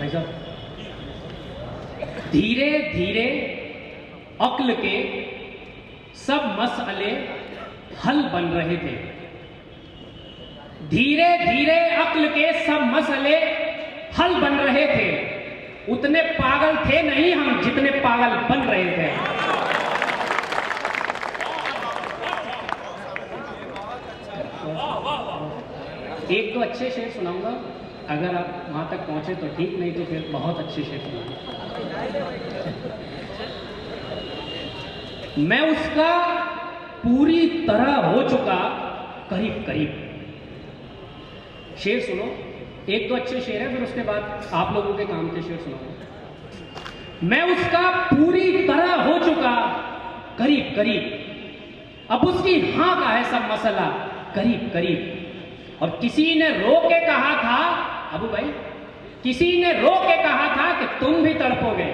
भाई साहब, धीरे धीरे अक्ल के सब मसले हल बन रहे थे। धीरे धीरे अक्ल के सब मसले हल बन रहे थे। उतने पागल थे नहीं हम जितने पागल बन रहे थे। एक तो अच्छे शेर सुनाऊंगा, अगर आप वहां तक पहुंचे तो ठीक, नहीं तो फिर बहुत अच्छे शेर सुनाऊंगा। मैं उसका पूरी तरह हो चुका करीब करीब। शेर सुनो, एक तो अच्छे शेर है, फिर उसके बाद आप लोगों के काम के शेर सुनाऊंगा। मैं उसका पूरी तरह हो चुका करीब करीब, अब उसकी हां का है सब मसला करीब करीब। और किसी ने रो के कहा था, अबू भाई, किसी ने रो के कहा था कि तुम भी तड़पोगे।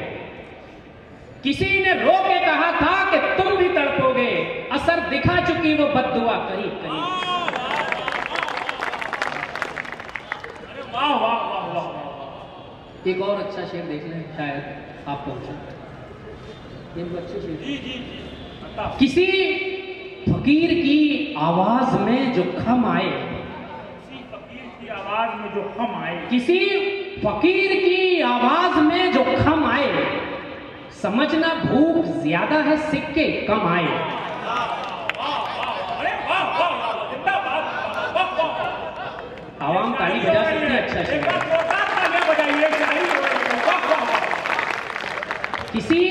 किसी ने रो के कहा था कि तुम भी तड़पोगे। असर दिखा चुकी वो बद्दुआ करीब करीब। वाह वाह वाह वाह। एक और अच्छा शेर देख लें, शायद आप पहुंचे। ये अच्छे शेर। जी जी जी। किसी फकीर की आवाज में जो खम आए, किसी फकीर की आवाज में जो खम आए, किसी फकीर की आवाज में जो खम आए, समझना भूख ज्यादा है सिक्के कम आए। अरे वाह वाह वाह, जिंदाबाद, वाह वाह। आवाम ताली बजा सकती है, अच्छा शेर है। किसी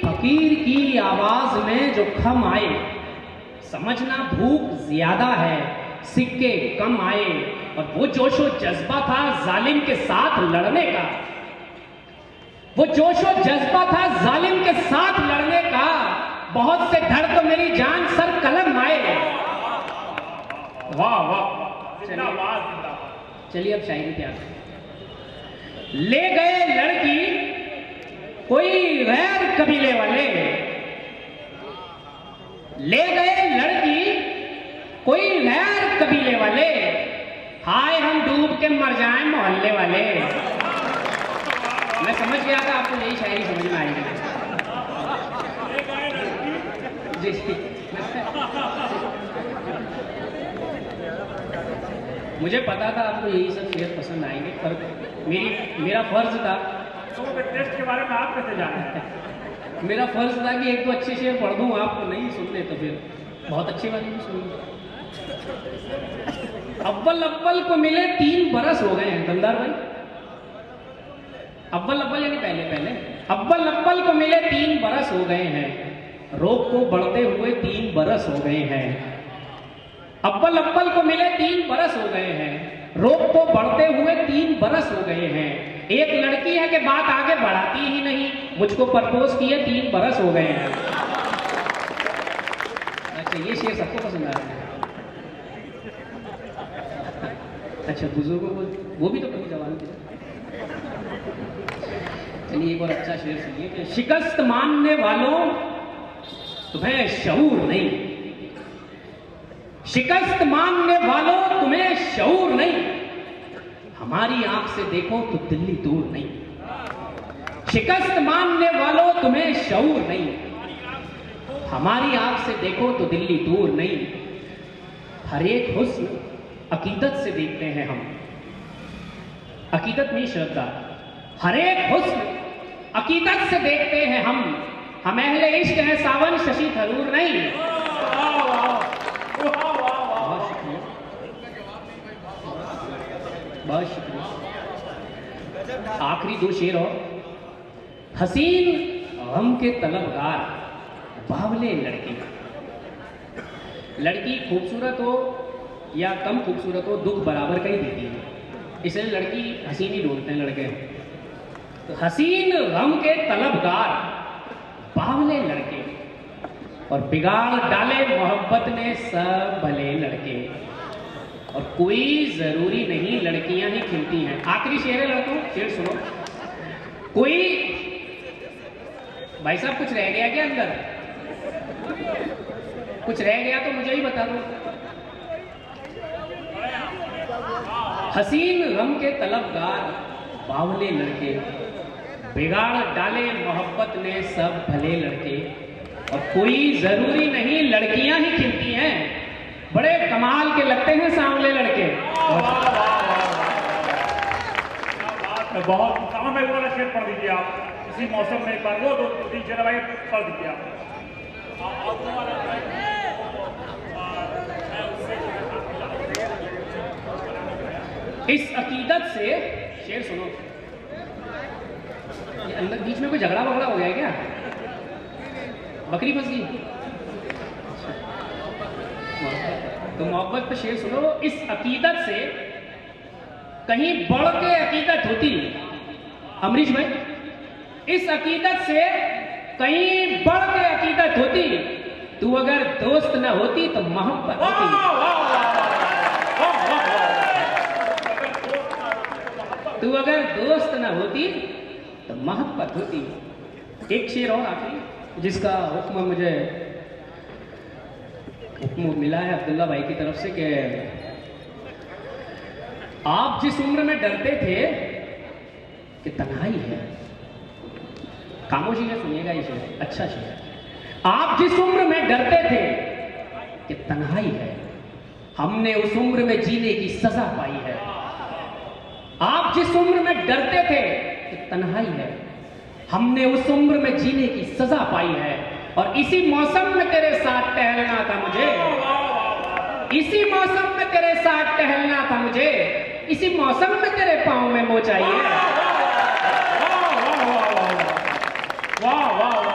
फकीर की आवाज में जो खम आए, समझना भूख ज्यादा है सिक्के कम आए। और वो जोशो जज्बा था जालिम के साथ लड़ने का, वो जोशो जज्बा था जालिम के साथ लड़ने का। बहुत से धड़ तो मेरी जान सर कलम आए। वाह वाह, जिंदाबाद जिंदाबाद। चलिए अब शायरी तैयार करें। ले गए लड़की कोई गैर कबीले वाले, ले गए लड़की कोई गैर कबीले वाले। हाय हम डूब के मर जाएं मोहल्ले वाले। मैं समझ गया था आपको यही शायरी समझ में आएगी। जी मुझे पता था आपको यही सब शेर पसंद आएंगे, पर मेरा फर्ज था। तो टेस्ट के बारे में आप कैसे जाने? मेरा फर्ज था कि एक तो अच्छे शेर पढ़ दूं, आपको नहीं सुनने तो फिर बहुत अच्छी बात नहीं सुनूंगा। अव्वल अव्वल को मिले 3 बरस हो गए हैं दमदार भाई। अव्वल अव्वल यानी पहले पहले, अव्वल अव्वल को मिले 3 बरस हो गए हैं। रोग को बढ़ते हुए 3 बरस हो गए हैं। अव्वल अव्वल को मिले 3 बरस हो गए हैं। रोग को बढ़ते हुए 3 बरस हो गए हैं। एक लड़की है कि बात आगे बढ़ाती ही नहीं, मुझको प्रपोज किए 3 बरस हो गए हैं। अच्छा, ये शेर सबको पसंद आ रहा है। अच्छा, बुजुर्गों को वो भी तो कभी जवान थे। चलिए एक और अच्छा शेर सुनिए कि शिकस्त मानने वालों तुम्हें शऊर नहीं, शिकस्त मानने वालों तुम्हें शऊर नहीं। हमारी आंख से देखो तो दिल्ली दूर नहीं। शिकस्त मानने वालों तुम्हें शऊर नहीं। हमारी आंख से देखो तो दिल्ली दूर नहीं। हर एक हुस्न अकीदत से देखते हैं हम, अकीदत नहीं श्रद्धा। हर एक हुस्न अकीदत से देखते हैं हम अहले इश्क है सावन शशि थरूर नहीं। बहुत शुक्रिया, बहुत शुक्रिया। आखिरी 2 शेर और। हसीन गम के तलबगार बावले लड़की, लड़की खूबसूरत हो या कम खूबसूरत हो दुख बराबर का ही देती है, इसलिए लड़की हसीन ही ढूंढते हैं लड़के। तो हसीन गम के तलबगार बावले लड़के, और बिगाड़ डाले मोहब्बत ने सब भले लड़के। और कोई जरूरी नहीं लड़कियां ही खिलती हैं। आखिरी शेर है लड़कों, शेर सुनो। कोई भाई साहब कुछ रह गया क्या अंदर? कुछ रह गया तो मुझे ही बता दो। हसीन गम के तलबगार बावले लड़के, बिगाड़ डाले मोहब्बत ने सब भले लड़के। और कोई जरूरी नहीं लड़कियां ही खिलती हैं, बड़े कमाल के लगते हैं सांवले लड़के। बहुत कहाँ में वाला शेर पढ़ दीजिए आप इसी मौसम में एक बार, वो 2-3 शेर भाई पढ़ दीजिए आप। इस अकीदत से, शेर सुनो, ये अंदर बीच में कोई झगड़ा वगड़ा हो गया है क्या? बकरी फंस गई? तो मोहब्बत पे शेर सुनो। इस अकीदत से कहीं बढ़ के अकीदत होती, अमरीश भाई, इस अकीदत से कहीं बढ़ के अकीदत होती, तू अगर दोस्त न होती तो मोहब्बत होती। तू अगर दोस्त न होती तो मोहब्बत होती। एक शेर और आखिरी, जिसका हुक्म मुझे मिला है अब्दुल्ला भाई की तरफ से, कि आप जिस उम्र में डरते थे कि तन्हाई है, खामोशी से सुनिएगा ये शेर, अच्छा शेर। आप जिस उम्र में डरते थे कि तन्हाई है, हमने उस उम्र में जीने की सजा पाई है। आप जिस उम्र में डरते थे कि तन्हाई है, हमने उस उम्र में जीने की सजा पाई है। और इसी मौसम में तेरे साथ टहलना था मुझे, इसी मौसम में तेरे साथ टहलना था मुझे, इसी मौसम में तेरे पाँव में मोच आई है। वाह वाह वाह।